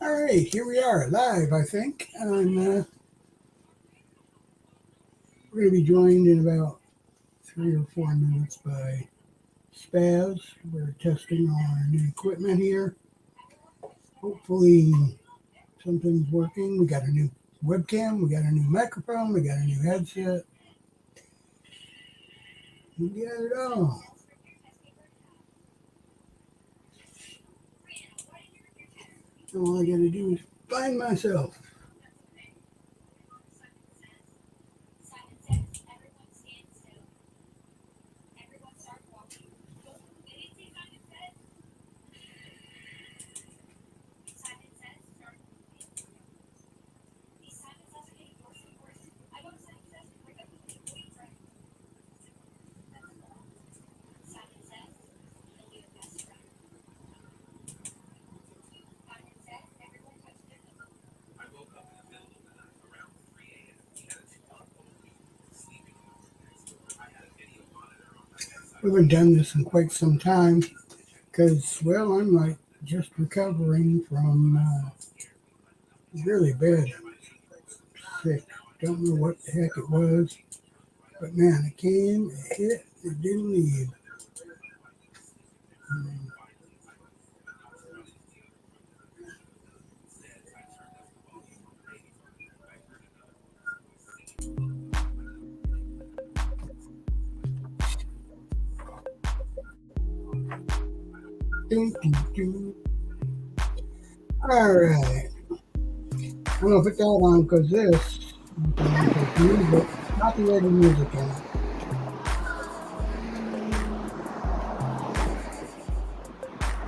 All right, here we are live, I think. We're going to be joined in about 3 or 4 minutes by Spaz. We're testing our new equipment here. Hopefully, something's working. We got a new webcam, we got a new microphone, we got a new headset. We got it all. All I got to do is find myself. We haven't done this in quite some time because, well, I'm like just recovering from really bad sick. Don't know what the heck it was, but man, it came, it hit, it didn't leave. Doo, doo, doo. All right, I'm gonna put that on because this music, copyrighted music in it.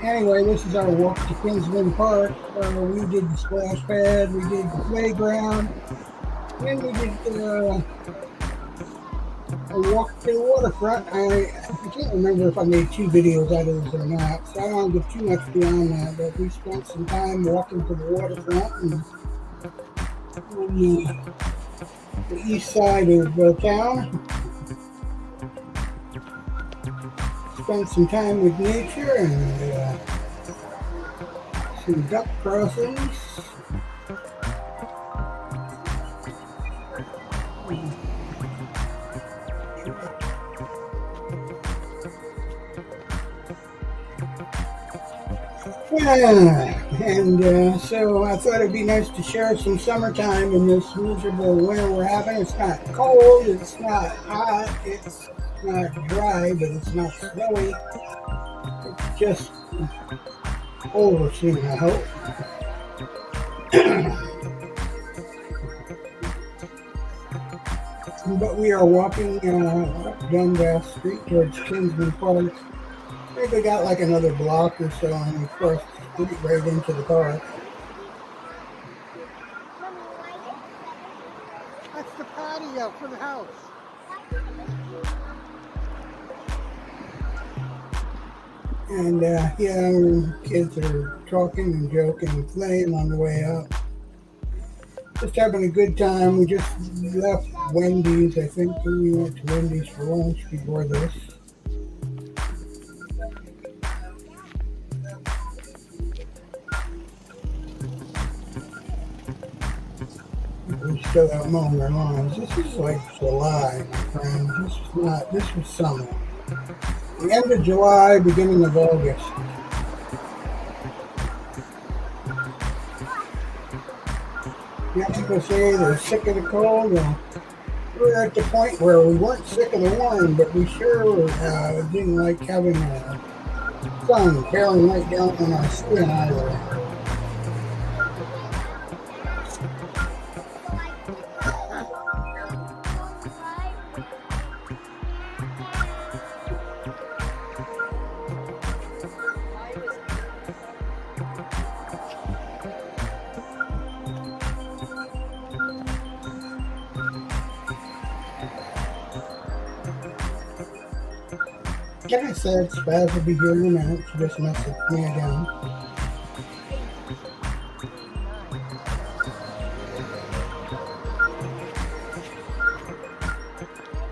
Anyway, this is our walk to Kinsman Park. We did the splash pad, we did the playground, then we did a walk to the waterfront. I can't remember if I made 2 videos out of this or not, so I don't get too much beyond that. But we spent some time walking to the waterfront and on the east side of town. Spent some time with nature and some duck crossings. Yeah, and so I thought it'd be nice to share some summertime in this miserable winter we're having. It's not cold, it's not hot, it's not dry, but it's not snowy. It's just over soon, I hope. But we are walking up Dundas Street towards Kinsman Park. I think we got like another block or so and we cross the street right into the park. That's the patio for the house. And yeah, kids are talking and joking and playing on the way up. Just having a good time. We just left Wendy's. I think we went to Wendy's for lunch before this. We're still out mowing our lawns. This is like July, my friends. This is not. This was summer. The end of July, beginning of August. Yeah, people say they're sick of the cold. We're at the point where we weren't sick of the warm, but we sure didn't like having the sun bearing right down on our skin either. Like I said, Spaz will be here in a minute. She just messaged me again.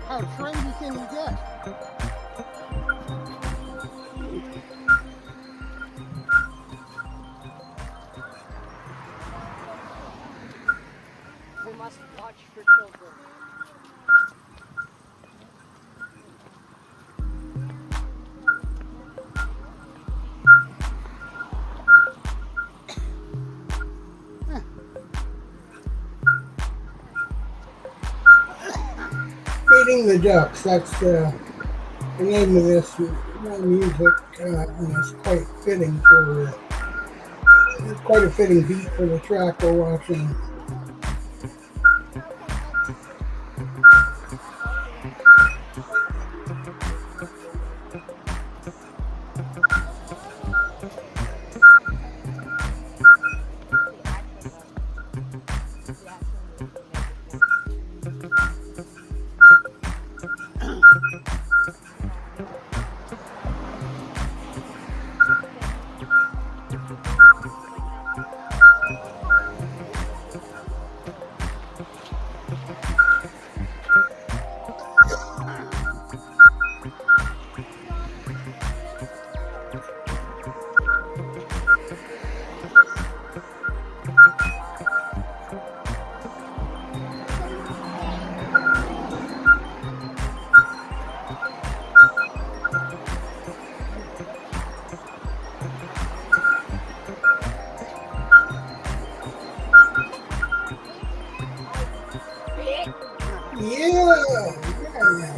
How trendy can you get? Feeding the Ducks. That's the name of this music, and it's quite fitting for. It's quite a fitting beat for the track we're watching. Yeah, yeah.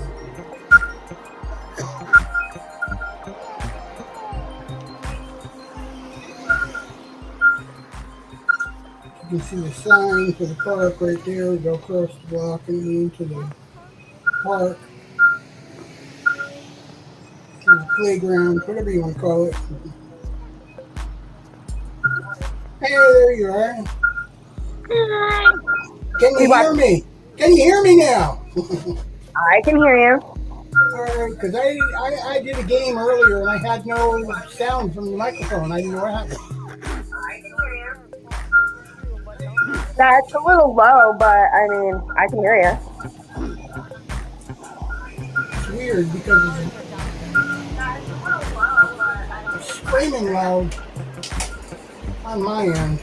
You can see the sign for the park right there. Go across the block and into the park, to the playground, whatever you want to call it. Hey, there you are. Can you hear me? Can you hear me now? I can hear you. All right, because I did a game earlier and I had no sound from the microphone. I didn't know what happened. That's a little low, but I mean, I can hear you. It's weird because it's screaming loud on my end.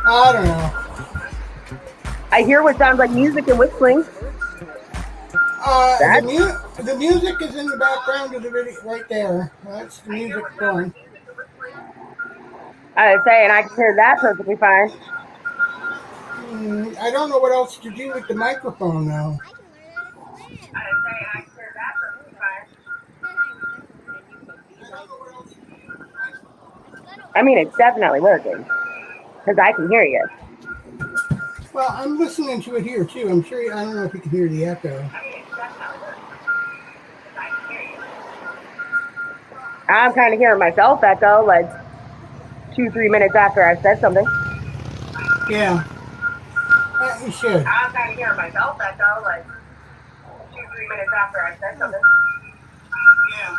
I don't know. I hear what sounds like music and whistling. The music is in the background of the video right there. That's the music going. I was saying I can hear that perfectly fine. I don't know what else to do with the microphone now. I mean, it's definitely working because I can hear you. Well, I'm listening to it here too. I'm sure. I don't know if you can hear the echo. I'm kind of hearing myself echo like 2-3 minutes after I've said something. Yeah. You should. I'm kind of hearing myself echo like 2-3 minutes after I've said something. Yeah.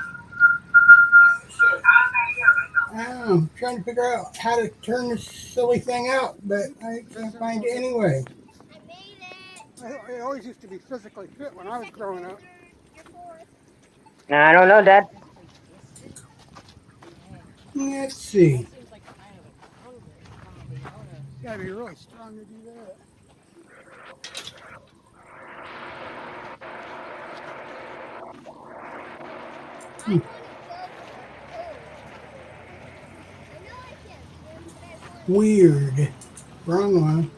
I'm trying to figure out how to turn this silly thing out, but I can't find it anyway. I always used to be physically fit when I was growing up. I don't know, Dad. Let's see. You gotta be really strong to do that. Weird. Wrong one.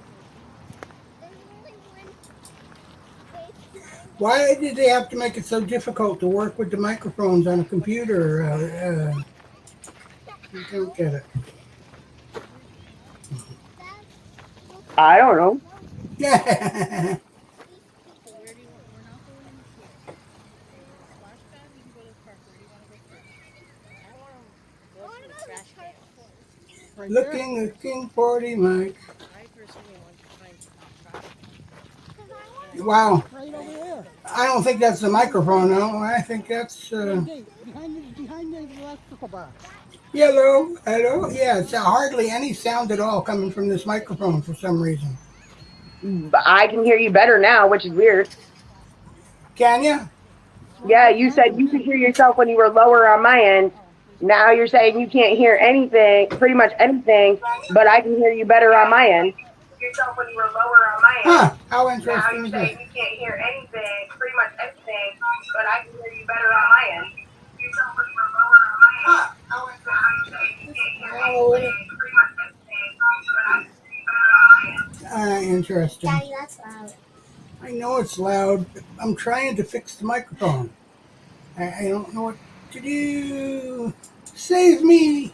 Why did they have to make it so difficult to work with the microphones on a computer? I don't get it. I don't know. Yeah. Right Looking for the mic. Wow. right over there. I don't think that's the microphone, no. I think that's Behind the electrical box. hello. Yeah, it's hardly any sound at all coming from this microphone for some reason. I can hear you better now, which is weird. Can you? Yeah, you said you could hear yourself when you were lower on my end. Now you're saying you can't hear anything, pretty much anything, but I can hear you better on my end. Yourself when you were lower on my end. Huh, how Now interesting you're is saying that? you can't hear anything, pretty much anything, but I can hear you better on my end. Yourself when you were lower on my end. Huh, how Now you're interesting saying you is can't hear that? anything, pretty much anything, but I can hear you better on my end. Interesting. Daddy, that's loud. I know it's loud. I'm trying to fix the microphone. I don't know what to do. Save me!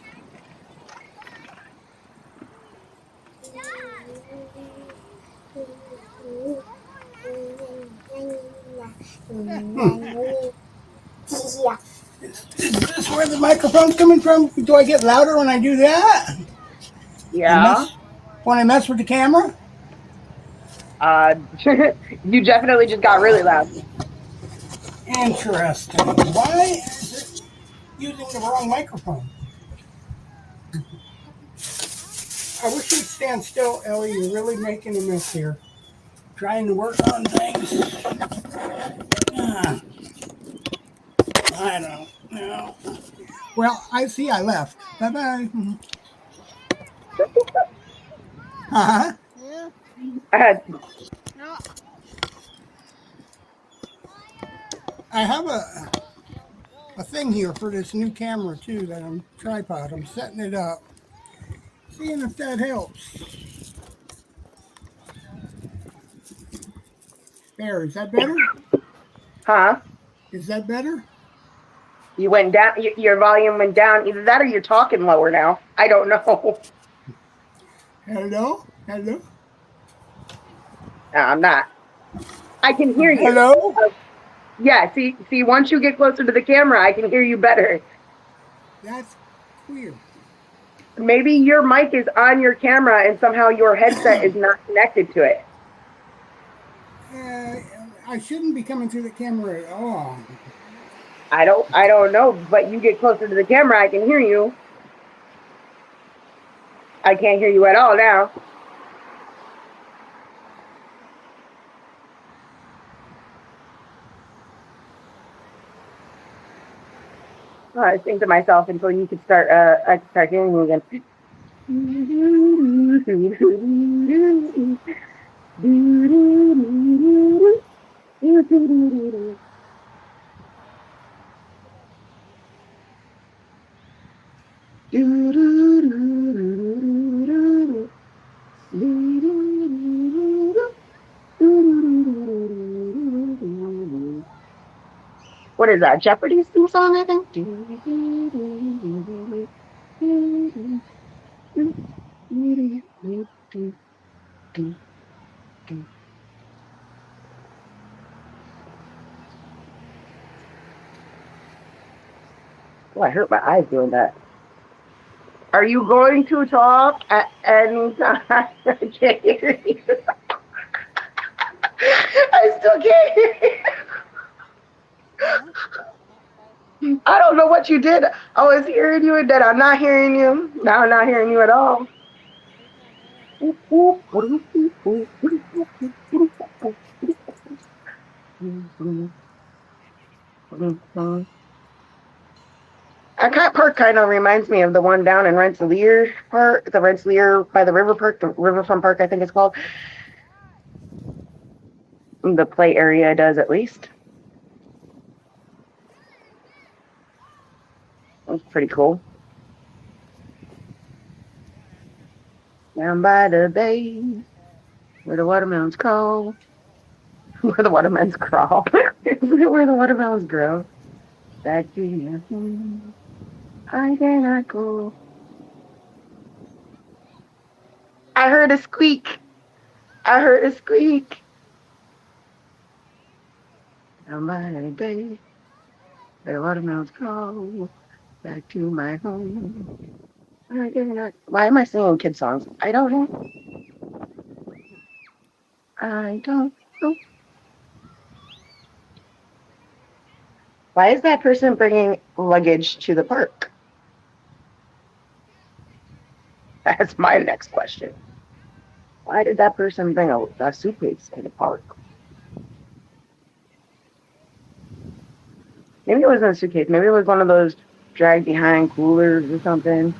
Yeah. Is this where the microphone's coming from? Do I get louder when I do that? I Yeah. mess when I mess with the camera? Uh, you definitely just got really loud. Interesting. Why is it using the wrong microphone? I wish you'd stand still, Ellie. You're really making a mess here. Trying to work on things. Ah, I don't know. Well, I see I left. Bye bye. Huh? Yeah. Uh, No. I have a thing here for this new camera too that I'm tripod. I'm setting it up. Seeing if that helps. There, is that better? huh? Is that better? You went down. Your volume went down. Either that or you're talking lower now. I don't know. Hello? Hello? No, I'm not. I can hear you. Hello? Yeah. See. Once you get closer to the camera, I can hear you better. That's weird. Maybe your mic is on your camera and somehow your headset is not connected to it. Uh, I shouldn't be coming through the camera at all. I don't know, but you get closer to the camera, I can hear you. I can't hear you at all now. I was thinking to myself until you could start I could start hearing you again. What is that? Jeopardy's theme song, I think. Oh, I hurt my eyes doing that. Are you going to talk at any time? I can't hear you. I still can't hear you. I don't know what you did. I was hearing you and then I'm not hearing you. Now I'm not hearing you at all. That park kind of reminds me of the one down in Rensselaer Park, the Rensselaer by the river park, the riverfront park, I think it's called. The play area does at least. That's pretty cool. Down by the bay, where the watermelons crawl, where the watermelons crawl, where the watermelons grow. That you, I cannot go. I heard a squeak. I heard a squeak. Down by the bay, where the watermelons crawl. Back to my home. I cannot. Why am I singing kid songs? I don't know. I don't know. Why is that person bringing luggage to the park? That's my next question. Why did that person bring a suitcase to the park? Maybe it wasn't a suitcase. Maybe it was one of those drag behind coolers or something.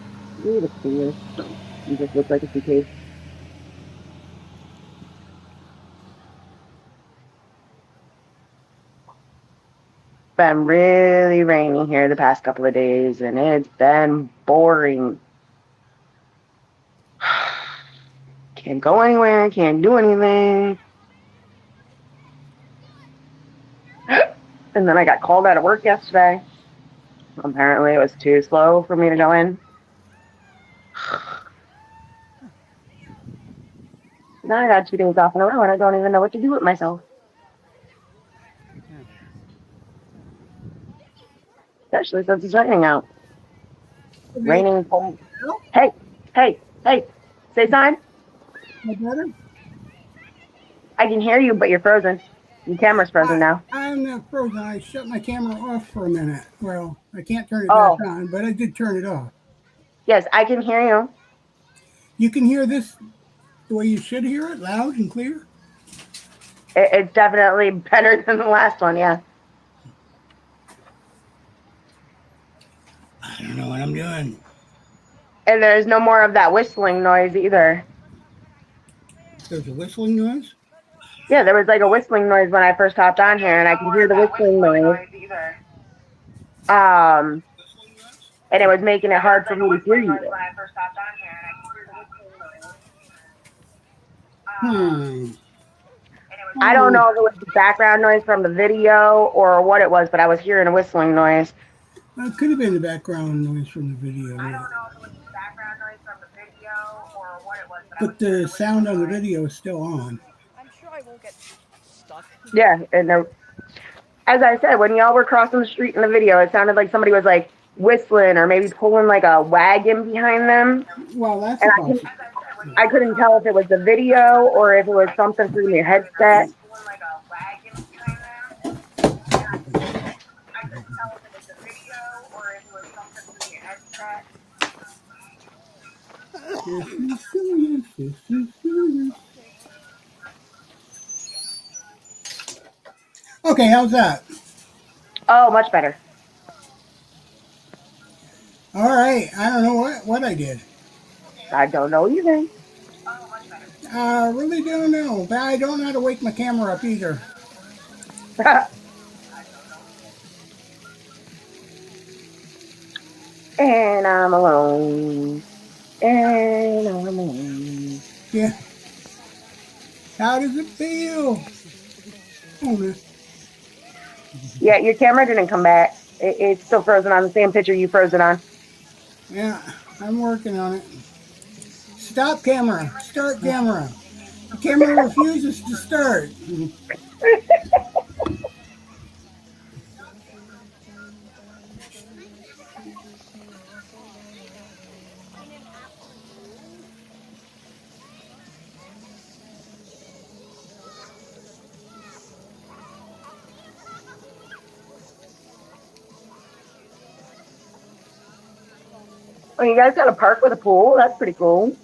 Maybe the cooler. It just looks like a suitcase. Been really rainy here the past couple of days, and it's been boring. Can't go anywhere, can't do anything. And then I got called out of work yesterday. Apparently, it was too slow for me to go in. Now I got 2 days off in a row, and I don't even know what to do with myself. Especially since it's raining out. Raining cold. Hey, hey, hey, say sign. My better? I can hear you, but you're frozen. Your camera's frozen now. I'm not frozen. I shut my camera off for a minute. Well, I can't turn it back Oh, on, but I did turn it off. yes, I can hear you. You can hear this the way you should hear it, loud and clear. It's definitely better than the last one, yeah. I don't know what I'm doing. And there's no more of that whistling noise either. There's a whistling noise. Yeah, there was like a whistling noise when I first hopped on here, and I could hear the whistling noise. Um, and it was making it hard for me to hear you. Hmm. I don't know if it was the background noise from the video or what it was, but I was hearing a whistling noise. It could have been the background noise from the video. Yeah. But the sound on the video is still on. I'm sure I won't get stuck. Yeah, and as I said, when y'all were crossing the street in the video, it sounded like somebody was like whistling or maybe pulling like a wagon behind them. Well, that's And a possibility. I couldn't tell if it was the video or if it was something through your headset. Okay, how's that? Oh, much better. All right. I don't know what I did. I don't know either. I really don't know. But I don't know how to wake my camera up either. And I'm alone. And I'm alone. Yeah. How does it feel? Oh, no. Yeah, your camera didn't come back. It's still frozen on the same picture you frozen on. Yeah, I'm working on it. Stop camera. Start camera. The camera refuses to start. Oh, you guys got a park with a pool? That's pretty cool.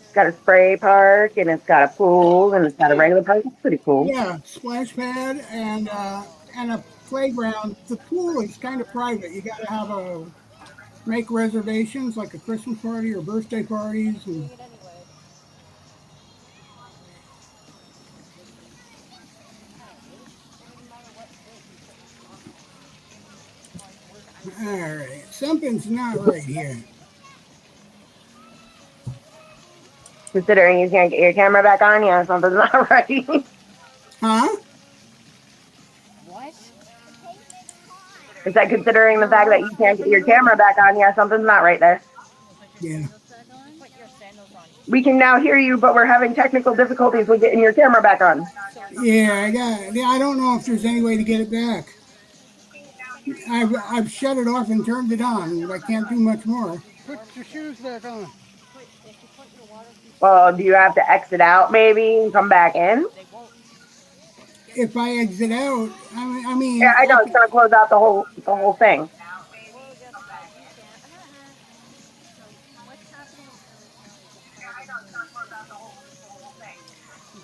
It's got a spray park and it's got a pool and it's got a regular park. It's pretty cool. Yeah, splash pad and a playground. The pool is kind of private. You got to have a make reservations, like a Christmas party or birthday parties. And, all right, something's not right here. Considering you can't get your camera back on, yeah, something's not right. Huh? What? Is that considering the fact that you can't get your camera back on, yeah, something's not right there. Yeah. Put your sandals on. We can now hear you, but we're having technical difficulties with getting your camera back on. Yeah, I don't know if there's any way to get it back. I've shut it off and turned it on. I can't do much more. Put your shoes back on. Well, do you have to exit out maybe and come back in? If I exit out, I mean, Yeah, I know it's gonna close out the whole thing.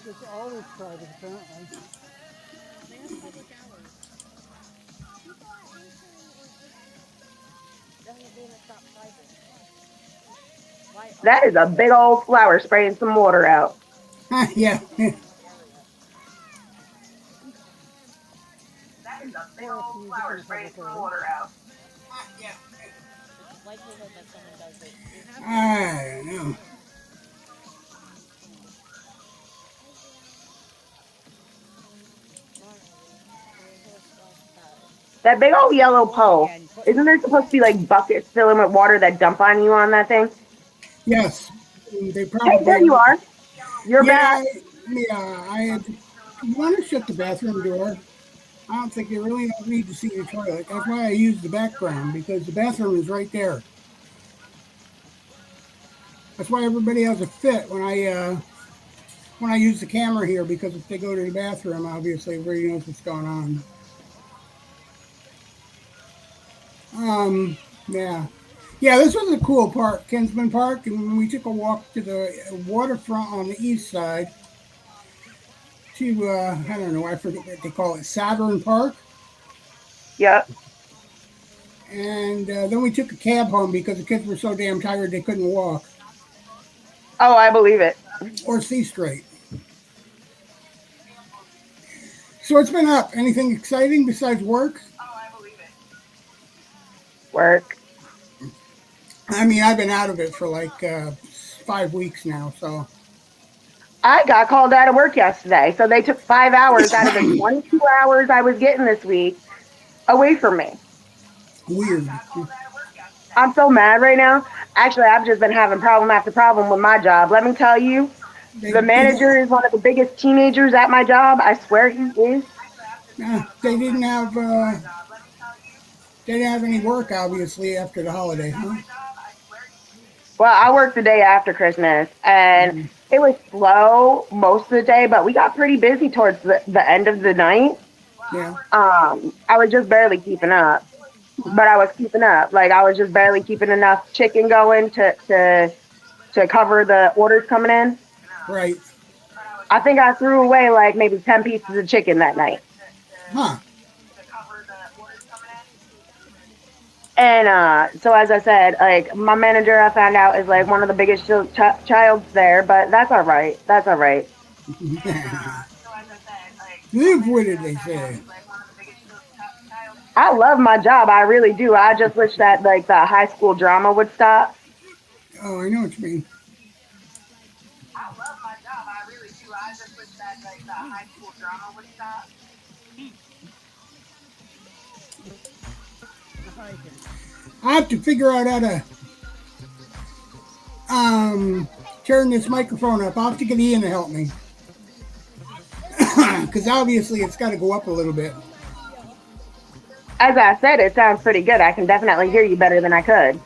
It's always private, apparently. They have public hours. Doesn't mean it's not private. Why That is a big old flower spraying some water out. Yeah. area? Or it's music in a public area. It's likelihood that someone does it is higher. I don't know. That big old yellow pole. Isn't there supposed to be like buckets filling with water that dump on you on that thing? Yes, they Hey, probably there you are. are. You're Yeah, back. yeah. I had. You want to shut the bathroom door? I don't think you really don't need to see the toilet. That's why I use the background because the bathroom is right there. That's why everybody has a fit when I use the camera here because if they go to the bathroom, obviously everybody knows what's going on. Yeah, yeah. This was a cool park, Kinsman Park, and when we took a walk to the waterfront on the east side to I don't know, I forget what they call it, Saturn Park, Yep. and then we took a cab home because the kids were so damn tired they couldn't walk Oh, I believe it. or see straight. So it's been up. Anything exciting besides work? Work. I mean, I've been out of it for like 5 weeks now. So I got called out of work yesterday, so they took 5 hours out of the 22 hours I was getting this week away from me. weird. I'm so mad right now. Actually, I've just been having problem after problem with my job. Let me tell you, the They manager is one of the biggest teenagers at my job. I swear he is. they didn't have they didn't have any work obviously after the holiday, huh? Well, I worked the day after Christmas and Mm, it was slow most of the day, but we got pretty busy towards the end of the night. yeah, I was just barely keeping up, but I was keeping up. Like I was just barely keeping enough chicken going to cover the orders coming in. right, I think I threw away like maybe 10 pieces of chicken that night. huh? And so, as I said, like my manager, I found out is like one of the biggest childs there, but that's all right. That's all right. Live with it, they say. I love my job. I really do. I just wish that like the high school drama would stop. Oh, I know what you mean. I have to figure out how to um turn this microphone up. I'll have to get Ian to help me because obviously it's got to go up a little bit. As I said, it sounds pretty good. I can definitely hear you better than I could.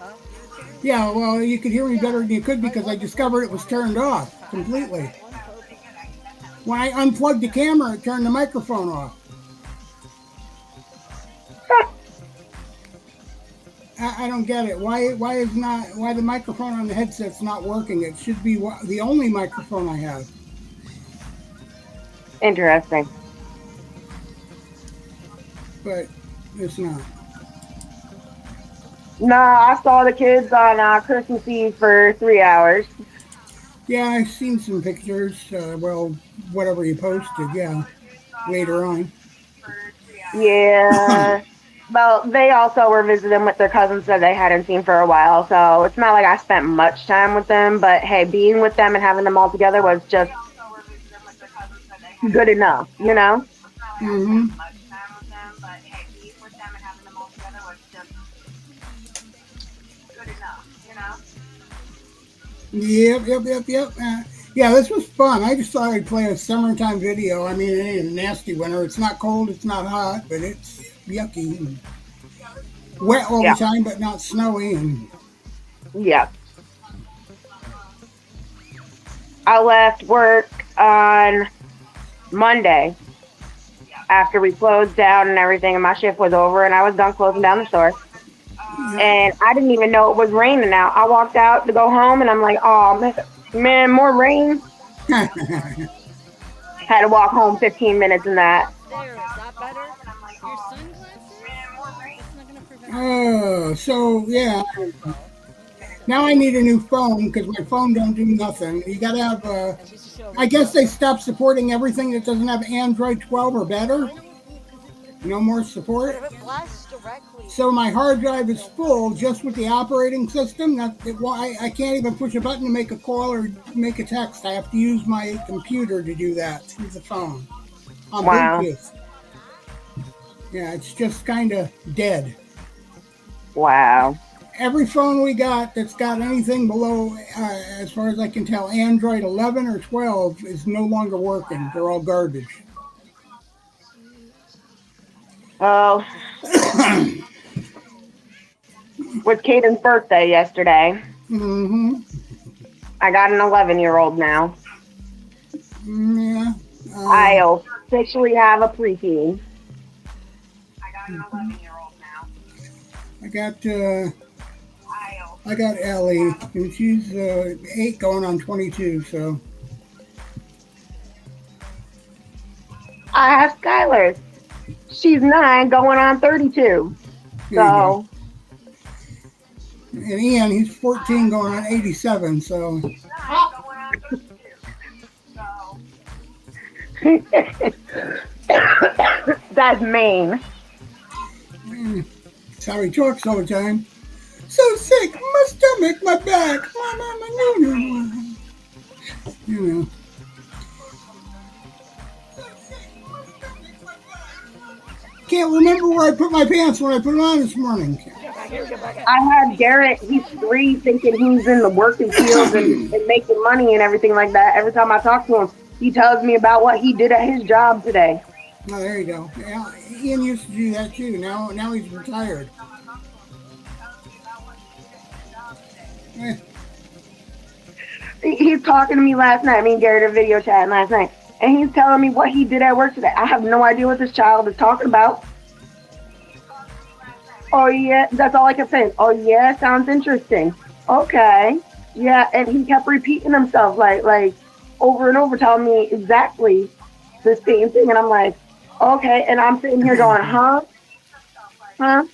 Yeah, well, you could hear me better than you could because I discovered it was turned off completely. When I unplugged the camera, it turned the microphone off. I don't get it. Why the microphone on the headset's not working? It should be the only microphone I have, Interesting. but it's not. No, I saw the kids on Christmas Eve for 3 hours. Yeah, I've seen some pictures. Well, whatever you posted, yeah, later on. Yeah. Well, they also were visiting with their cousins that they hadn't seen for a while, so it's not like I spent much time with them. But hey, being with them and having them all together was just good enough, you know? Mm-hmm. Yep. Yeah, this was fun. I just thought I'd play a summertime video. I mean, it ain't a nasty winter. It's not cold, it's not hot, but it's yucky and wet all the Yeah. time, but not snowy. And Yeah. I left work on Monday after we closed down and everything, and my shift was over, and I was done closing down the store. And I didn't even know it was raining out. I walked out to go home, and I'm like, oh, man, more rain. yeah. Had to walk home 15 minutes in that. There, is that better? Your sunglasses? That's not gonna prevent the Oh, so yeah. info. Now I need a new phone because my phone don't do nothing. You gotta have. And she's just I over guess stuff. they stopped supporting everything that doesn't have Android 12 or better. I know, because No more but support. if it blasts directly, So my hard drive is don't full just with the operating system. Why I can't even push a button to make a call or make a text. I have to use my computer to do that through the phone on Wow. Bluetooth. Yeah, it's just kind of dead. Wow. Every phone we got that's got anything below, as far as I can tell, Android 11 or 12 is no longer working. They're all garbage. Oh, was Caden's birthday yesterday. Mm-hmm. I got an 11-year-old now. Yeah. I officially have a preteen. I got Ellie, and she's 8 going on 22. So I have Skylar. She's 9 going on 32. there you go. So, And Ian, he's 14 going on 87. So that's Maine. that's how he talks all the time. So sick, my stomach, my back, you know. Can't remember where I put my pants when I put them on this morning. I had Garrett, he's 3, thinking he's in the working field and making money and everything like that. Every time I talk to him, he tells me about what he did at his job today. Oh, there you go. Yeah, Ian used to do that too. Now he's retired. Eh, He's talking to me last night. Me and Garrett are video chatting last night. And he's telling me what he did at work today. I have no idea what this child is talking about. Oh, yeah. That's all I kept saying. Oh, yeah. Sounds interesting. Okay. Yeah. And he kept repeating himself like over and over, telling me exactly the same thing. And I'm like, okay. And I'm sitting here going, huh? Huh?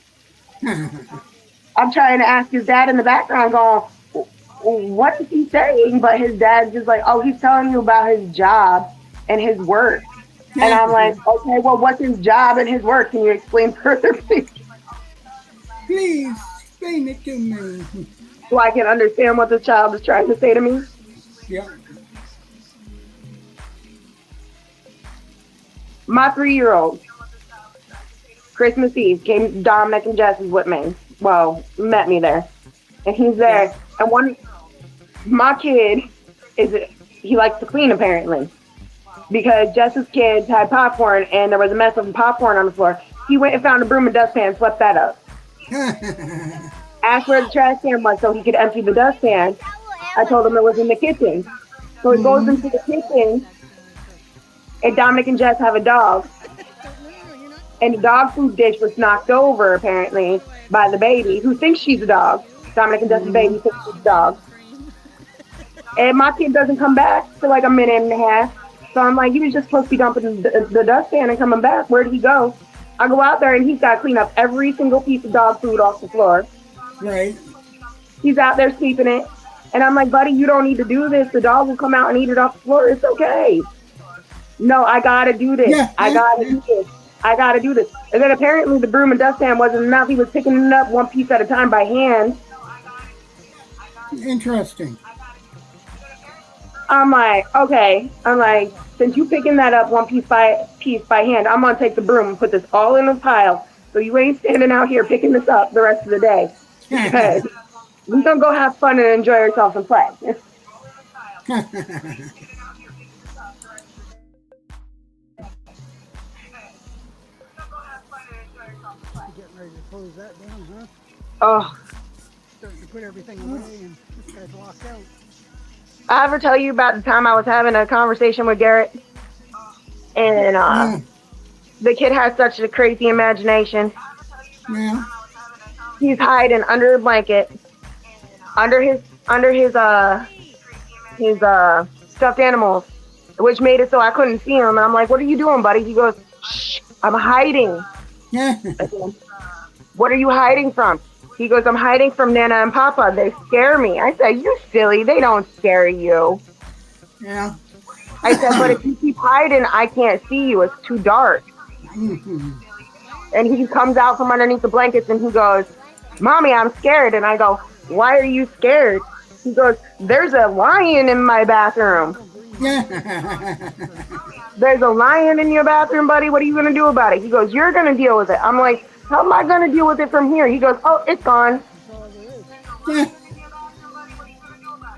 I'm trying to ask his dad in the background, going, what is he saying? But his dad's just like, oh, he's telling you about his job and his work. And I'm like, okay, well, what's his job and his work? Can you explain further, please? Please explain it to me. So I can understand what the child is trying to say to me. Yeah. My 3-year-old, Christmas Eve, came, Dominic and Jess is with me. Well, met me there. And he's there. And my kid, he likes to clean apparently. Because Jess's kids had popcorn and there was a mess of popcorn on the floor. He went and found a broom and dustpan and swept that up. Asked where the trash can was so he could empty the dustpan. I told him it was in the kitchen. So he goes into the kitchen, and Dominic and Jess have a dog. And the dog food dish was knocked over, apparently, by the baby, who thinks she's a dog. Dominic and Jess's baby thinks she's a dog. And my kid doesn't come back for like a minute and a half. So I'm like, he was just supposed to be dumping the dustpan and coming back. Where did he go? I go out there and he's got to clean up every single piece of dog food off the floor. Right. He's out there sweeping it. And I'm like, buddy, you don't need to do this. The dog will come out and eat it off the floor. It's okay. No, I got to do this. I got to do this. I got to do this. And then apparently the broom and dustpan wasn't enough. He was picking it up one piece at a time by hand. Interesting. I'm like, okay. I'm like, since you picking that up one piece by hand, I'm going to take the broom and put this all in a pile so you ain't standing out here picking this up the rest of the day. Because we're going to go have fun and enjoy ourselves and play. Getting ready to close that down, huh? Oh, Starting to put everything away and this guy's locked out. I ever tell you about the time I was having a conversation with Garrett? And the kid has such a crazy imagination. Yeah. He's hiding under a blanket, under his stuffed animals, which made it so I couldn't see him. And I'm like, "What are you doing, buddy?" He goes, "Shh, I'm hiding." Yeah. What are you hiding from? He goes, "I'm hiding from Nana and Papa. They scare me." I said, "You silly. They don't scare you." Yeah. I said, "But if you keep hiding, I can't see you. It's too dark." Mhm. And he comes out from underneath the blankets and he goes, "Mommy, I'm scared." And I go, "Why are you scared?" He goes, "There's a lion in my bathroom." Yeah. "There's a lion in your bathroom, buddy. What are you going to do about it?" He goes, "You're going to deal with it." I'm like, "How am I going to deal with it from here?" He goes, "Oh, it's gone." That's all there is. Yeah.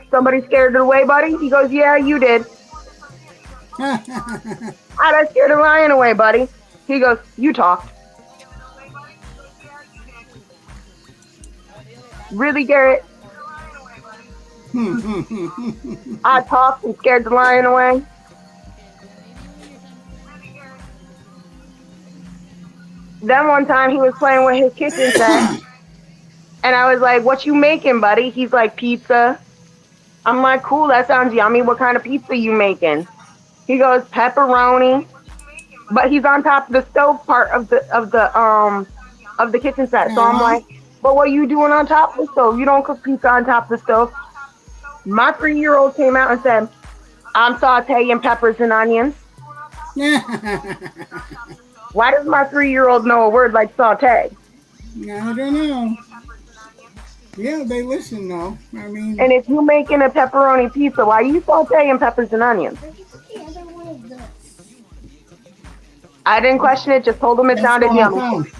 "Somebody scared it away, buddy?" He goes, "Yeah, you did." "I scared the lion away, buddy." He goes, "You talked." "Really, Garrett?" "I talked and scared the lion away." Then one time he was playing with his kitchen set, and I was like, "What you making, buddy?" He's like, "Pizza." I'm like, "Cool, that sounds yummy. What kind of pizza you making?" He goes, "Pepperoni." But he's on top of the stove part of the kitchen set. So I'm Uh-huh. like, "But what are you doing on top of the stove? You don't cook pizza on top of the stove." My 3-year-old came out and said, "I'm sauteing peppers and onions." Yeah. Why does my 3-year-old know a word like saute? I don't know. Yeah, they listen though. I mean, And if you're making a pepperoni pizza, why are you sauteing peppers and onions? Where did the other one of this? I didn't question it, just told him it that's the sounded one I yummy. found.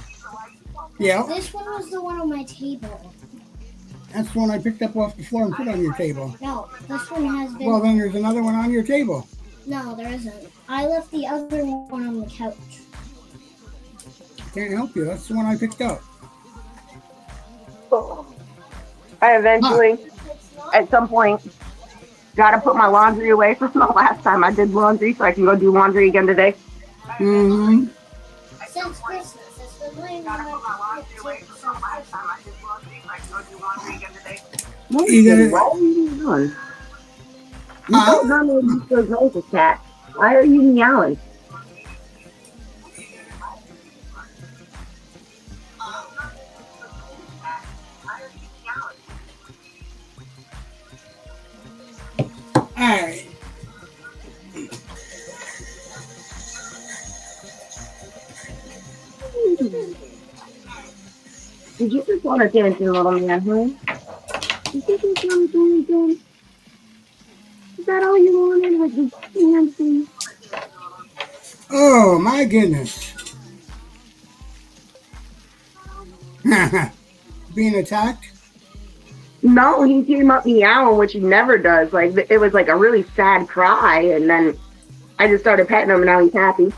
Yeah, This one was the one on my table. that's the one I picked up off the floor and put on your table. No, this one has been. Well, then there's another one on your table. No, there isn't. I left the other one on the couch. Can't help you. That's the one I picked up. I Huh. eventually, at some point, got to put my laundry away from the last time I did laundry so I can go do laundry again today. Mm-hmm. Since Christmas, it's been laying on my table since Christmas. What You is gotta, what are you doing? You huh? don't normally use those noises, cat. Why are you meowing? All right. Did you just want to dance, you little man, huh? Did you just want to dance? Is that all you wanted? Was just dancing? Oh my goodness. Being attacked? No, he came up meowing, which he never does. Like it was like a really sad cry, and then I just started petting him, and now he's happy.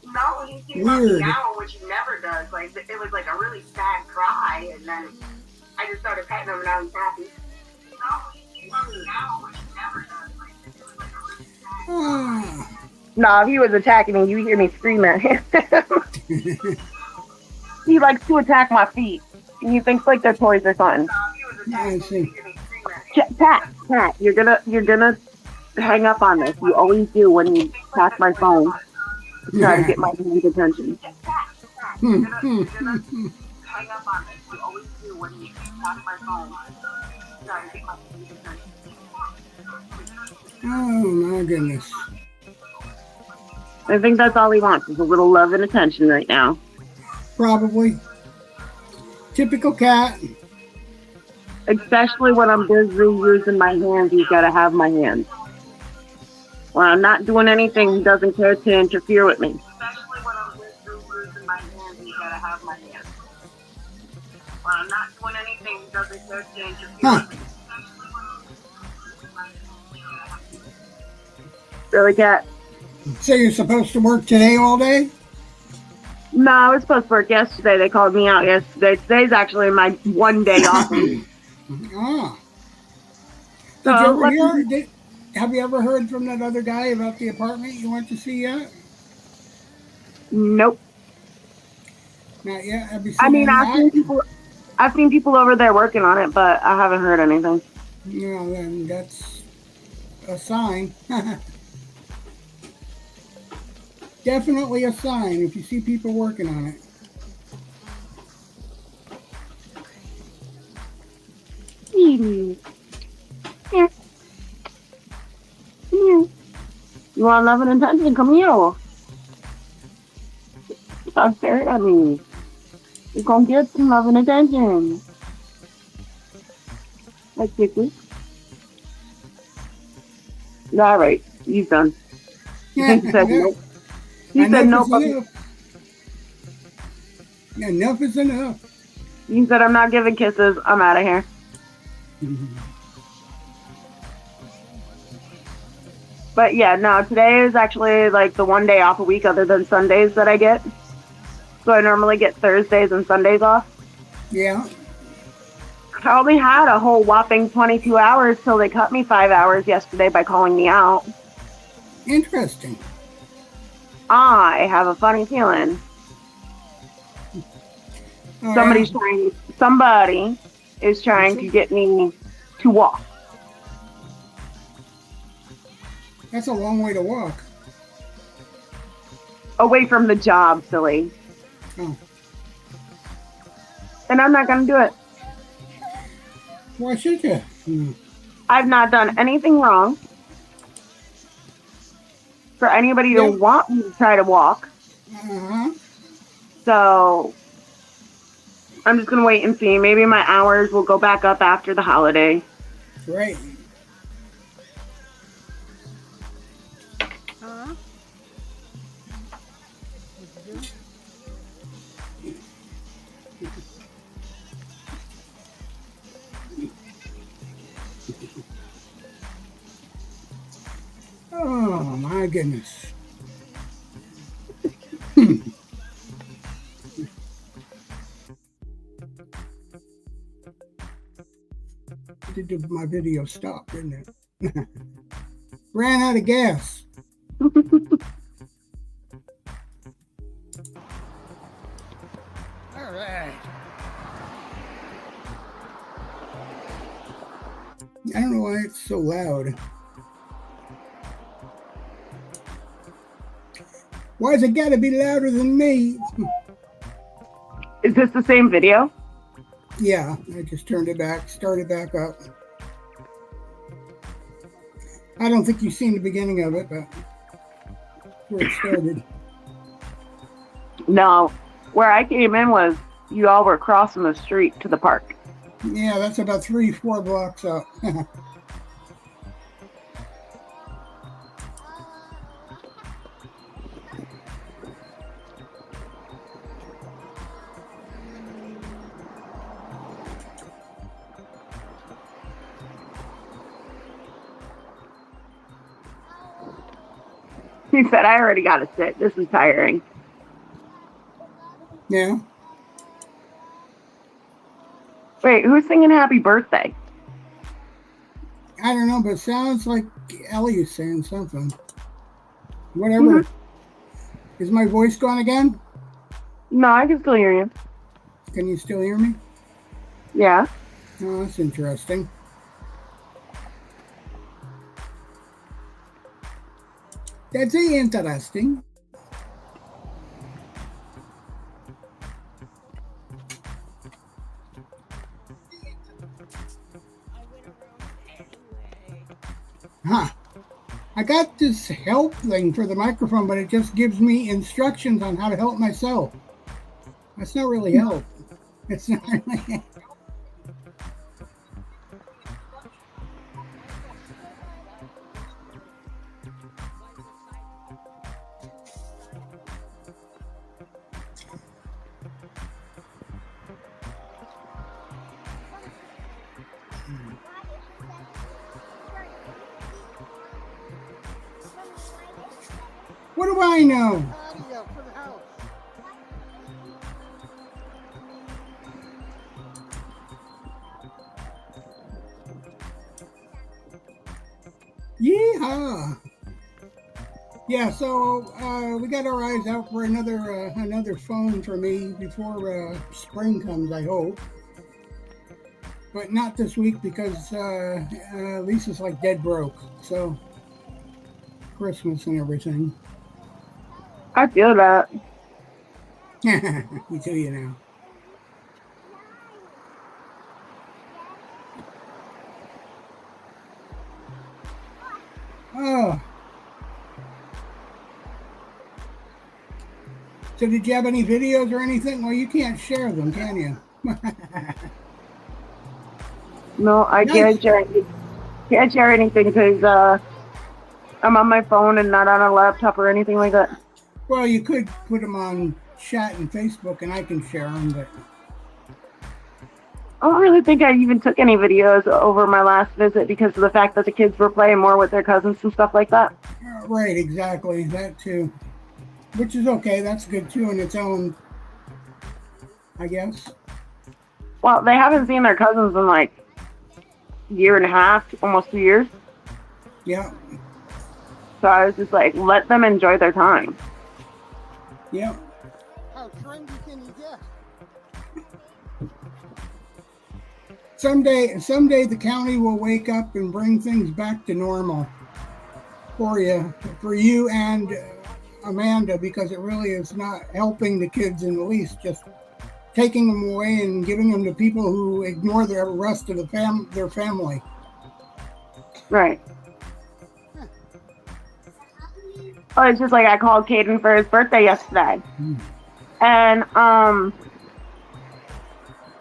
No, he came up Weird. meowing, which he never does. Like it was like a really sad cry, and then I just started petting him, and now he's happy. No, he came up meowing, which he never does. Like it was like a really sad cry. Ah. No, if he was attacking me, you hear me scream at him. He likes to attack my feet. He thinks like they're toys or something. I see. Pat, you're gonna hang up on this. You always do when you tap my phone to try to get my man's attention. Hmm, hmm, hmm, hmm. Hang up on this. You always do when you tap my phone to try to get my man's attention. Oh my goodness. I think that's all he wants is a little love and attention right now. Probably. Typical cat. Especially when I'm busy using my hands, he's got to have my hands. When I'm not doing anything, he doesn't care to interfere with me. Especially when I'm busy using my hands, he's got to have my hands. When I'm not doing anything, he doesn't care to interfere Huh. with me. Really, cat? So you're supposed to work today all day? No, I was supposed to work yesterday. They called me out yesterday. Today's actually my one day off. Ah. So Did you ever let's hear? Have you ever heard from that other guy about the apartment you went to see yet? Nope. Not yet. Have you I seen mean, any I've seen people over there working on it, but I haven't heard anything. No, then that's a sign. definitely a sign if you see people working on it. Here. Here. Here. You want love and attention? Come here. Stop staring at me. You're gonna get some love and attention. Like quickly. All right, he's done. Yeah, He said nope. He said enough nope. is enough. Enough is enough. He said I'm not giving kisses. I'm out of here. But yeah, no, today is actually like the one day off a week other than Sundays that I get. So I normally get Thursdays and Sundays off. Yeah. I only had a whole whopping 22 hours till they cut me 5 hours yesterday by calling me out. Interesting. I have a funny feeling. Oh, Somebody is trying to get me to walk. That's a long way to walk. Away from the job, silly. Oh. And I'm not going to do it. Why should you? I've not done anything wrong for anybody to want me to try to walk. Uh-huh. So I'm just going to wait and see. Maybe my hours will go back up after the holiday. Right. Huh? Oh, my goodness. Did my video stop, didn't it? Ran out of gas. All right. I don't know why it's so loud. Why's it got to be louder than me? Is this the same video? Yeah, I just turned it back, started back up. I don't think you've seen the beginning of it, but where it started. No. Where I came in was you all were crossing the street to the park. Yeah, that's about 3-4 blocks up. He said, I already got to sit. This is tiring. Yeah. Wait, who's singing happy birthday? I don't know, but it sounds like Ellie is saying something. Whatever. Is my voice gone again? No, I can still hear you. Can you still hear me? Yeah. Oh, that's interesting. That's interesting. Huh. I got this help thing for the microphone, but it just gives me instructions on how to help myself. That's not really help. It's not really What do I know? Audio for the house. Yeehaw! Yeah, so we got our eyes out for another phone for me before spring comes, I hope. But not this week because Lisa's like dead broke. So Christmas and everything. I feel that. We tell you now. Oh. So did you have any videos or anything? Well, you can't share them, can you? No, I Nice. can't share anything because I'm on my phone and not on a laptop or anything like that. Well, you could put them on chat and Facebook, and I can share them, but I don't really think I even took any videos over my last visit because of the fact that the kids were playing more with their cousins and stuff like that. right, exactly, that too. Which is okay. That's good too in its own, I guess. Well, they haven't seen their cousins in like a year and a half, almost 2 years. Yeah. So I was just like, let them enjoy their time. Yeah. How trendy can you get? Someday the county will wake up and bring things back to normal for you and Amanda, because it really is not helping the kids in the least. Just taking them away and giving them to people who ignore the rest of their family. Right. Oh, it's just like I called Caden for his birthday yesterday. And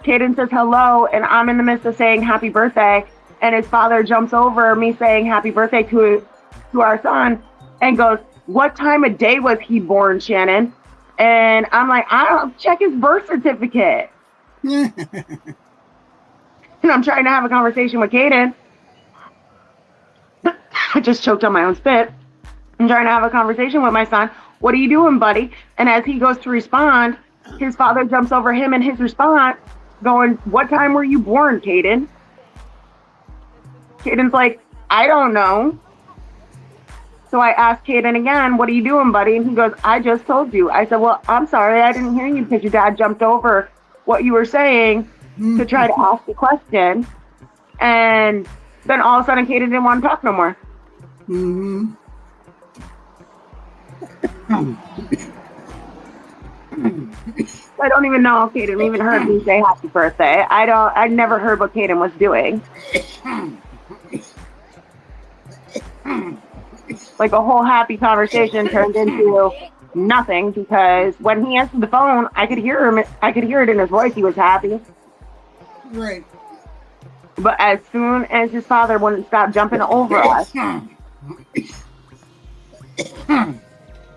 Caden says hello, and I'm in the midst of saying happy birthday, and his father jumps over me saying happy birthday to our son and goes, "What time of day was he born, Shannon?" And I'm like, "I don't check his birth certificate." And I'm trying to have a conversation with Caden. I just choked on my own spit. I'm trying to have a conversation with my son. "What are you doing, buddy?" And as he goes to respond, his father jumps over him in his response, going, "What time were you born, Caden?" Caden's like, "I don't know." So I asked Caden again, "What are you doing, buddy?" And he goes, "I just told you." I said, "Well, I'm sorry, I didn't hear you because your dad jumped over what you were saying to try to ask the question." And then all of a sudden, Caden didn't want to talk no more. Mm-hmm. I don't even know if Caden even heard me say happy birthday. I never heard what Caden was doing. Like a whole happy conversation turned into nothing because when he answered the phone, I could hear him. I could hear it in his voice. He was happy. Right. But as soon as his father wouldn't stop jumping over us,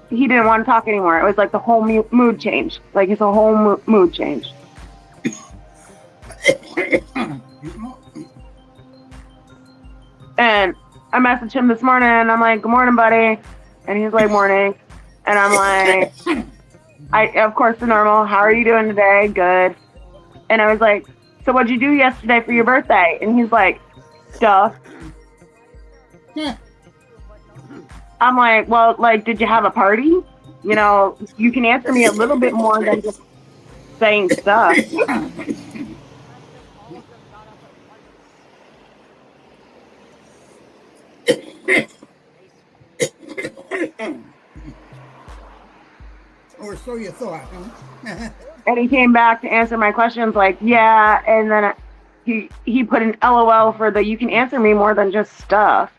he didn't want to talk anymore. It was like the whole mood changed. Like it's a whole mood change. And I messaged him this morning and I'm like, "Good morning, buddy." And he's like, "Morning." And I'm like, of course, the normal. "How are you doing today?" "Good." And I was like, "So what'd you do yesterday for your birthday?" And he's like, "Stuff." I'm like, "Well, like, did you have a party? You know, you can answer me a little bit more than just saying stuff." Or so you thought, huh? And he came back to answer my questions like, "Yeah." And then he put an LOL for the "you can answer me more than just stuff."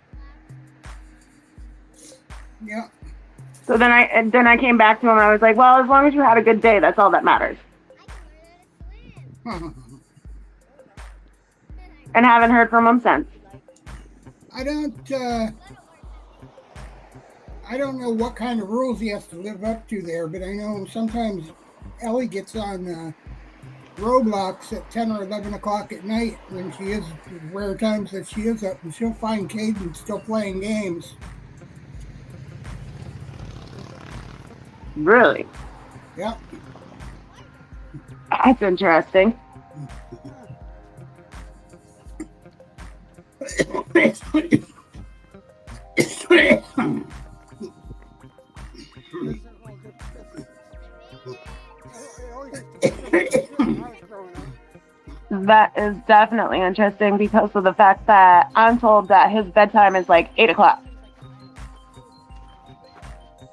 Yeah. So then I came back to him and I was like, "Well, as long as you had a good day, that's all that matters." And haven't heard from him since. I don't know what kind of rules he has to live up to there, but I know sometimes Ellie gets on Roblox at 10 or 11 o'clock at night when she is, rare times that she is up, and she'll find Caden still playing games. Really? Yep. That's interesting. That is definitely interesting because of the fact that I'm told that his bedtime is like 8 o'clock.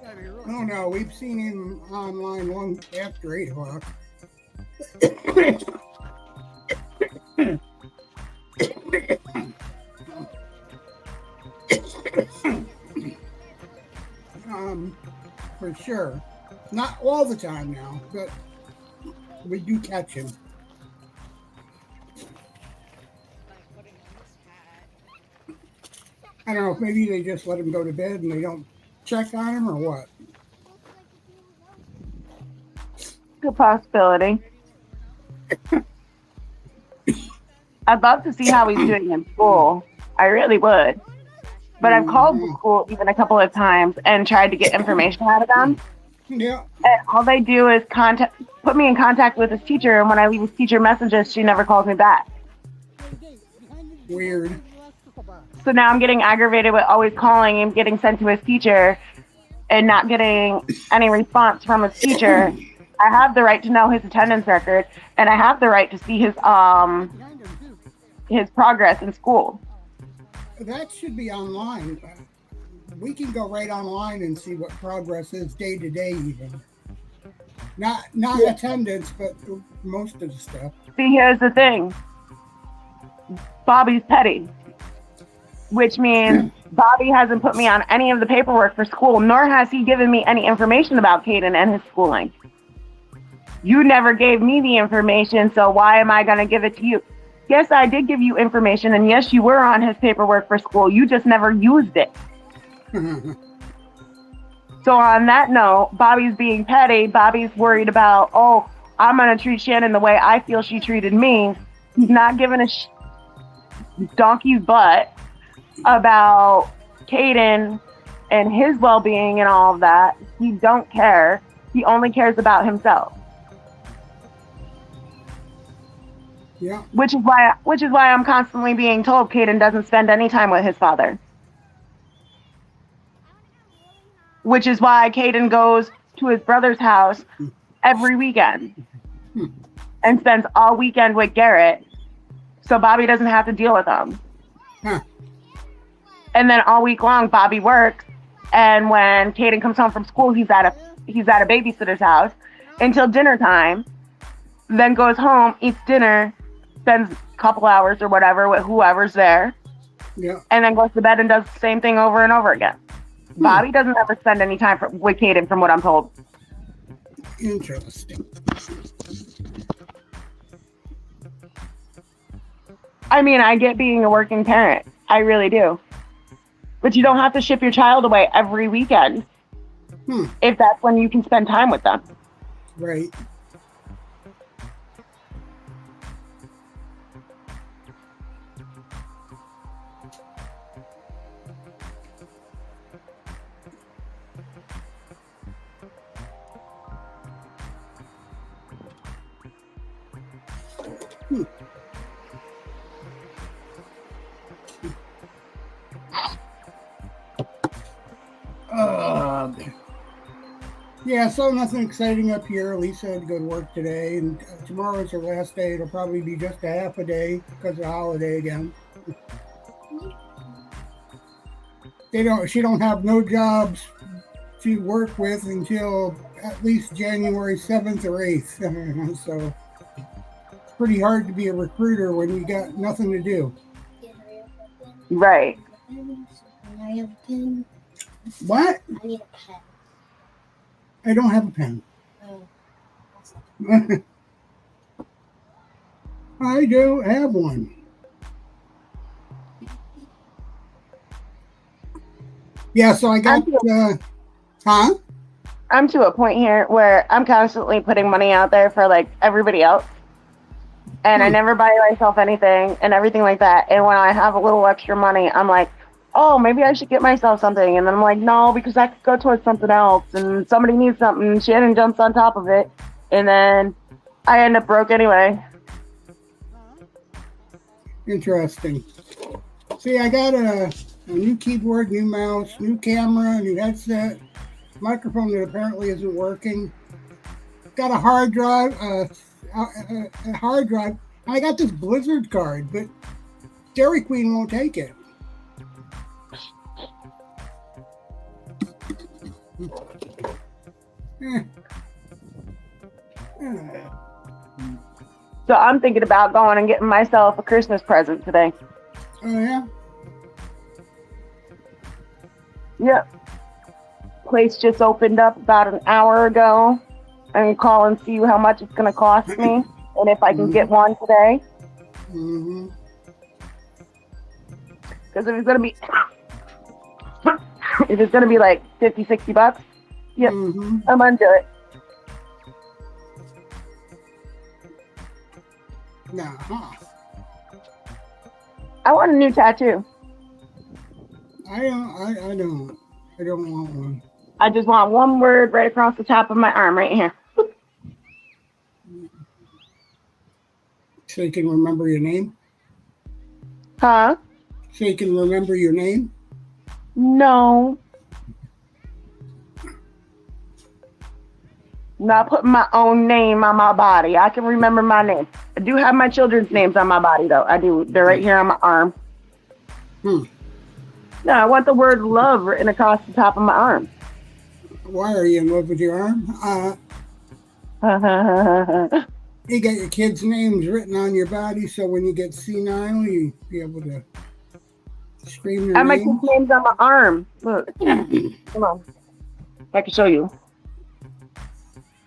Gotta be really Oh no, we've seen him online long after 8 o'clock. For sure. Not all the time now, but we do catch him. By putting on this hat. I don't know if maybe they just let him go to bed and they don't check on him or what. Good possibility. I'd love to see how he's doing in school. I really would. But I've called the school even a couple of times and tried to get information out of them. Yeah. And all they do is put me in contact with his teacher, and when I leave his teacher messages, she never calls me back. Weird. So now I'm getting aggravated with always calling and getting sent to his teacher and not getting any response from his teacher. I have the right to know his attendance record, and I have the right to see his progress in school. That should be online. We can go right online and see what progress is day to day, even. Not attendance, but most of the stuff. See, here's the thing. Bobby's petty, which means Bobby hasn't put me on any of the paperwork for school, nor has he given me any information about Caden and his schooling. You never gave me the information, so why am I going to give it to you? Yes, I did give you information, and yes, you were on his paperwork for school. You just never used it. So on that note, Bobby's being petty. Bobby's worried about, I'm going to treat Shannon the way I feel she treated me. He's not giving a donkey's butt about Caden and his well-being and all of that. He don't care. He only cares about himself. Yeah. Which is why I'm constantly being told Caden doesn't spend any time with his father. Which is why Caden goes to his brother's house every weekend and spends all weekend with Garrett, so Bobby doesn't have to deal with him. Huh. And then all week long, Bobby works, and when Caden comes home from school, he's at a babysitter's house until dinner time. Then goes home, eats dinner, spends a couple hours or whatever with whoever's there, and then goes to bed and does the same thing over and over again. Bobby doesn't ever spend any time with Caden, from what I'm told. Interesting. I mean, I get being a working parent. I really do. But you don't have to ship your child away every weekend if that's when you can spend time with them. Right. Yeah, so nothing exciting up here. Lisa had to go to work today, and tomorrow's her last day. It'll probably be just a half a day because of the holiday again. She don't have no jobs to work with until at least January 7th or 8th. So it's pretty hard to be a recruiter when you got nothing to do. Right. I have a pen. What? I need a pen. I don't have a pen. Oh. I don't have one. Yeah, so I got, I'm to a point here where I'm constantly putting money out there for like everybody else. And I never buy myself anything and everything like that. And when I have a little extra money, I'm like, oh, maybe I should get myself something. And then I'm like, no, because that could go towards something else. And somebody needs something. Shannon jumps on top of it. And then I end up broke anyway. Interesting. See, I got a new keyboard, new mouse, new camera, new headset, microphone that apparently isn't working. Got a hard drive, I got this Blizzard card, but Dairy Queen won't take it. So I'm thinking about going and getting myself a Christmas present today. Oh, yeah? Yep. Place just opened up about an hour ago. I'm gonna call and see how much it's gonna cost me, and if I can get one today. Mm-hmm. Because if it's gonna be like $50, $60, yep, I'm under it. Nah, I want a new tattoo. I don't want one. I just want one word right across the top of my arm, right here. So you can remember your name? Huh? So you can remember your name? No. Not putting my own name on my body. I can remember my name. I do have my children's names on my body, though. I do. They're right here on my arm. No, I want the word love written across the top of my arm. Why are you in love with your arm? You got your kids' names written on your body, so when you get senile, you be able to scream their I have my names. kids' names on my arm. Look. Come on. I can show you.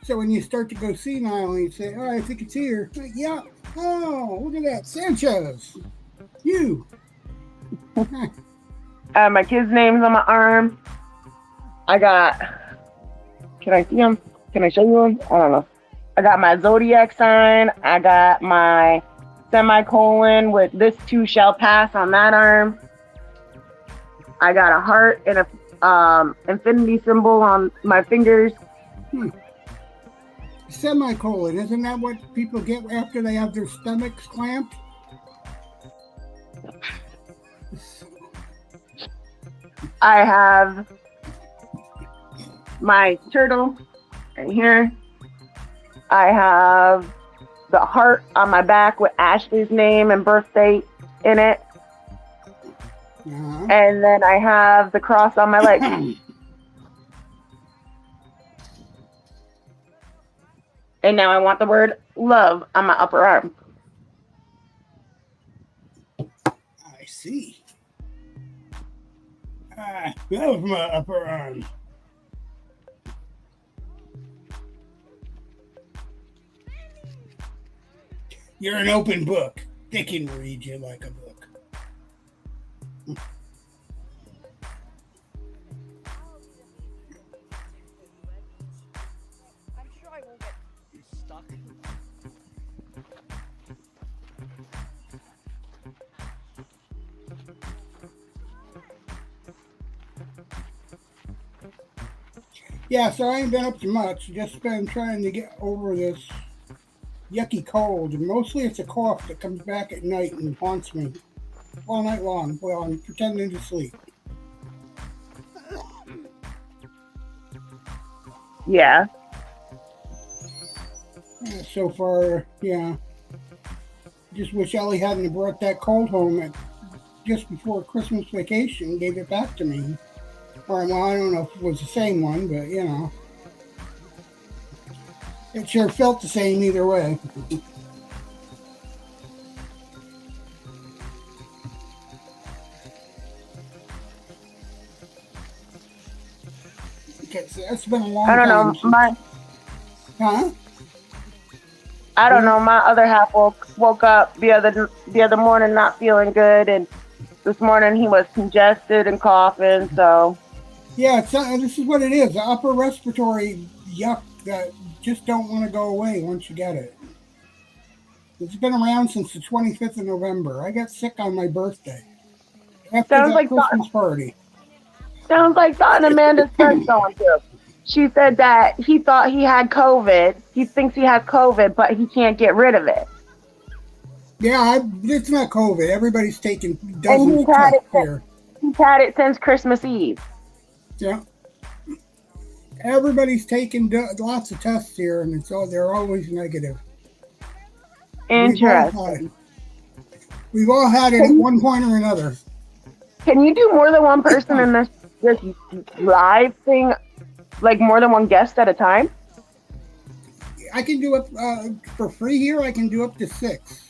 So when you start to go senile and you say, oh, I think it's here. Like, yeah. Oh, look at that. Sanchez. You. I have my kids' names on my arm. I got... Can I see them? Can I show you them? I don't know. I got my zodiac sign. I got my semicolon with this too shall pass on that arm. I got a heart and a infinity symbol on my fingers. Semicolon. Isn't that what people get after they have their stomachs clamped? I have my turtle right here. I have the heart on my back with Ashley's name and birthday in it. And then I have the cross on my leg. And now I want the word love on my upper arm. I see. I love my upper arm. You're an open book. They can read you like a book. I'm sure I won't get stuck. Yeah, so I ain't been up to much. Just been trying to get over this yucky cold. And mostly it's a cough that comes back at night and haunts me all night long while I'm pretending to sleep. Yeah. So far, yeah. Just wish Ellie hadn't brought that cold home just before Christmas vacation and gave it back to me. Or, well, I don't know if it was the same one, but, you know. It sure felt the same either way. Okay, so that's been a long time. I don't know. Huh? I don't know. My other half woke up the other morning not feeling good, and this morning he was congested and coughing. So yeah, this is what it is: the upper respiratory yuck that just don't want to go away once you get it. It's been around since the 25th of November. I got sick on my birthday after sounds that like Christmas party. Sounds like something Amanda's friend's going through. She said that he thought he had COVID. He thinks he has COVID, but he can't get rid of it. Yeah, it's not COVID. Everybody's taking dozens of tests here. He's had it since Christmas Eve. Yeah. Everybody's taking lots of tests here, and they're always negative. Interesting. We've all had it at one point or another. Can you do more than one person in this live thing Like more than one guest at a time? I can do it for free here. I can do up to 6.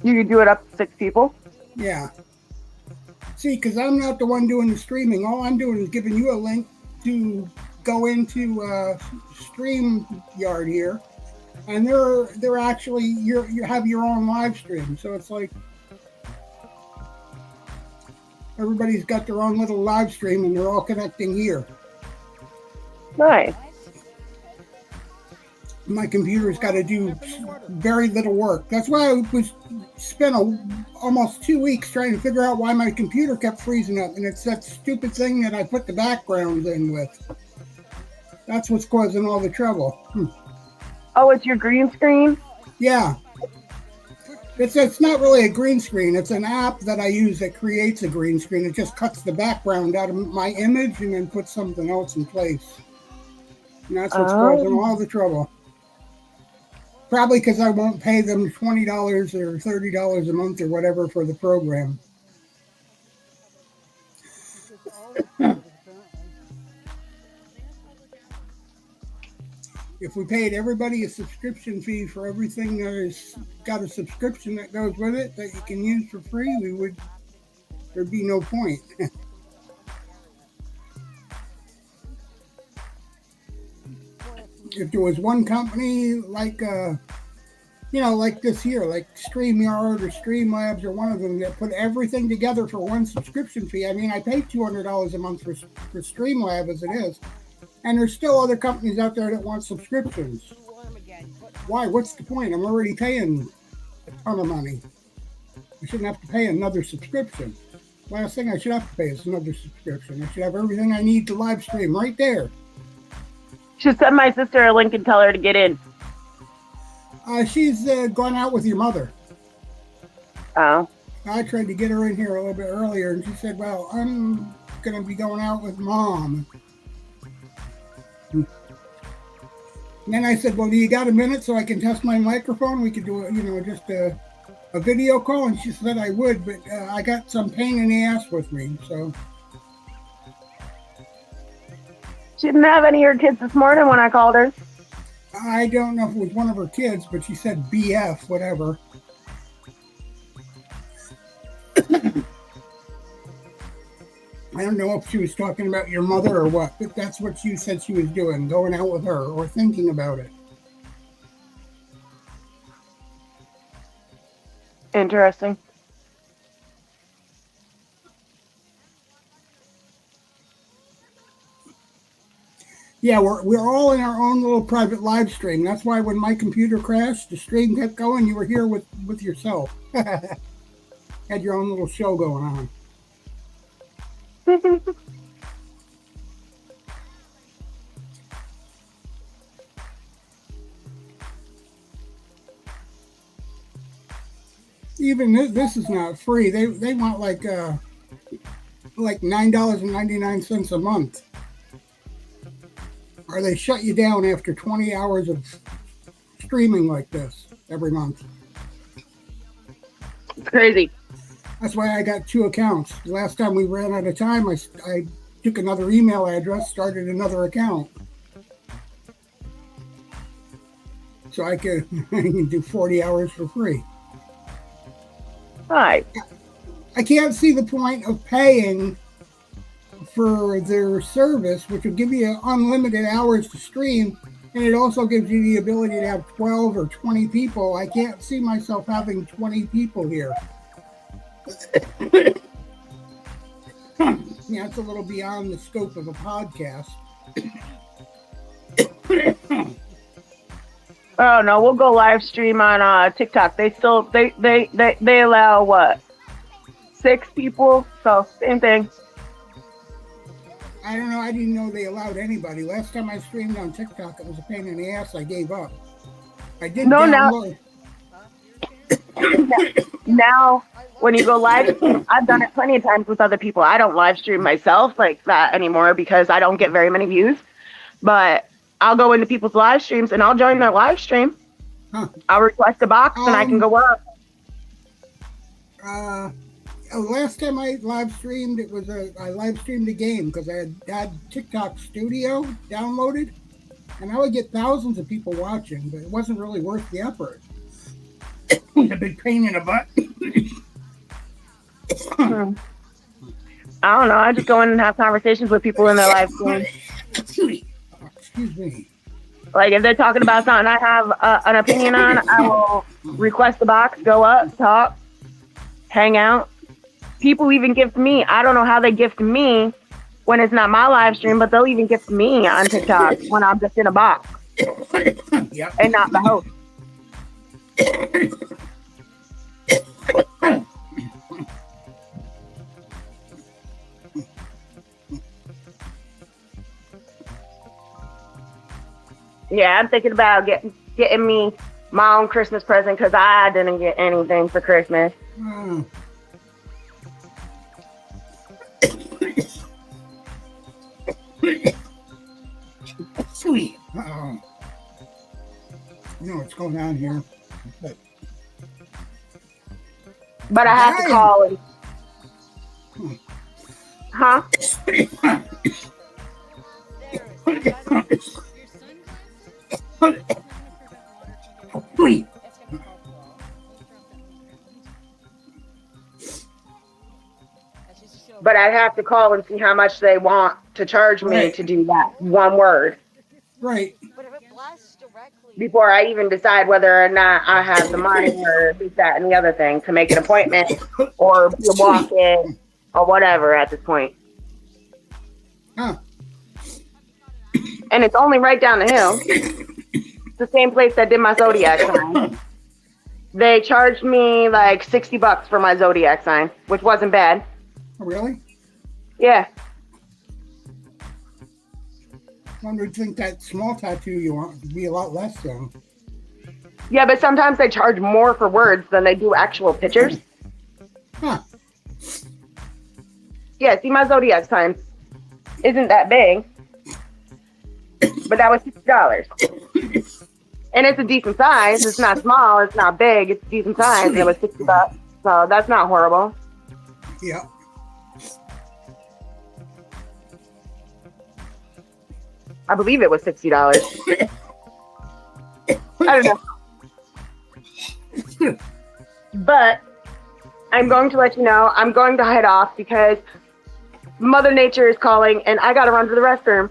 You could do it up to 6 people? Yeah. See, because I'm not the one doing the streaming. All I'm doing is giving you a link to go into StreamYard here, and they're actually you have your own live stream. So it's like everybody's got their own little live stream, and they're all connecting here. Nice. My computer's got to do very little work. That's why I was spent almost 2 weeks trying to figure out why my computer kept freezing up, and it's that stupid thing that I put the backgrounds in with. That's what's causing all the trouble. Oh, it's your green screen? Yeah. It's not really a green screen. It's an app that I use that creates a green screen. It just cuts the background out of my image and then puts something else in place. And that's what's causing all the trouble. Probably because I won't pay them $20 or $30 a month or whatever for the program. If we paid everybody a subscription fee for everything that has got a subscription that goes with it that you can use for free, there'd be no point. If there was one company like like this here, like StreamYard or Streamlabs or one of them that put everything together for one subscription fee. I mean, I pay $200 a month for Streamlab as it is, and there's still other companies out there that want subscriptions. Why? What's the point? I'm already paying a ton of money. I shouldn't have to pay another subscription. Last thing I should have to pay is another subscription. I should have everything I need to live stream right there. Should send my sister a link and tell her to get in. She's gone out with your mother. Oh. I tried to get her in here a little bit earlier, and she said, well, I'm going to be going out with Mom. And then I said, well, do you got a minute so I can test my microphone? We could do just a video call. And she said I would, but I got some pain in the ass with me, so. She didn't have any of her kids this morning when I called her. I don't know if it was one of her kids, but she said BF, whatever. I don't know if she was talking about your mother or what, but that's what she said she was doing, going out with her or thinking about it. Interesting. Yeah, we're all in our own little private live stream. That's why when my computer crashed, the stream kept going. You were here with yourself. Had your own little show going on. Even this is not free. They want like $9.99 a month. Or they shut you down after 20 hours of streaming like this every month. It's crazy. That's why I got 2 accounts. The last time we ran out of time, I took another email address, started another account. So I can do 40 hours for free. Hi. I can't see the point of paying for their service, which will give you unlimited hours to stream, and it also gives you the ability to have 12 or 20 people. I can't see myself having 20 people here. Yeah, it's a little beyond the scope of a podcast. Oh no, we'll go live stream on TikTok. They allow what? 6 people, so same thing. I don't know. I didn't know they allowed anybody. Last time I streamed on TikTok, it was a pain in the ass. I gave up. I did download. Now, when you go live, I've done it plenty of times with other people. I don't live stream myself like that anymore because I don't get very many views. But I'll go into people's live streams and I'll join their live stream. I'll request a box and I can go up. Last time I live streamed, I live streamed a game because I had TikTok Studio downloaded, and I would get thousands of people watching, but it wasn't really worth the effort. It was a big pain in the butt. I don't know. I just go in and have conversations with people in their live stream. Excuse me. Like if they're talking about something I have an opinion on, I will request the box, go up, talk, hang out. People even gift me. I don't know how they gift me when it's not my live stream, but they'll even gift me on TikTok when I'm just in a box Yep. and not the host. Yeah, I'm thinking about getting me my own Christmas present because I didn't get anything for Christmas. Sweet. Uh-oh. You know what's going on here. But I have to call him. Huh? There. Your sunglasses? It's not gonna prevent water from getting Sweet. It's gonna help well. That's just so But I'd have to call and see how much they want to charge me Right. to do that one word Right. But if it blasts directly, before I even decide whether or not I have the money or this, that, and the other thing to make an appointment or be a walk-in or whatever at this point. Huh. And it's only right down the hill. It's the same place that did my Zodiac sign. They charged me like $60 for my Zodiac sign, which wasn't bad. Oh, really? Yeah. One would think that small tattoo you want would be a lot less though. Yeah, but sometimes they charge more for words than they do actual pictures. Huh. Yeah, see, my Zodiac sign isn't that big, but that was $60. And it's a decent size. It's not small. It's not big. It's a decent size. And it was $60. So that's not horrible. Yeah. I believe it was $60. I don't know. But I'm going to let you know I'm going to head off because Mother Nature is calling and I got to run to the restroom.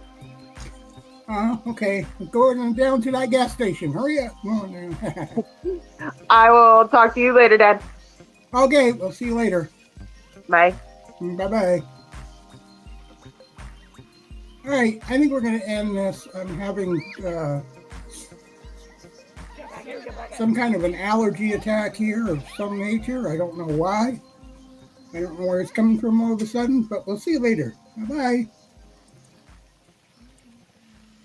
Okay. Going down to that gas station. Hurry up. I will talk to you later, Dad. Okay. We'll see you later. Bye. Bye-bye. All right. I think we're going to end this. I'm having some kind of an allergy attack here of some nature. I don't know why. I don't know where it's coming from all of a sudden, but we'll see you later. Bye-bye.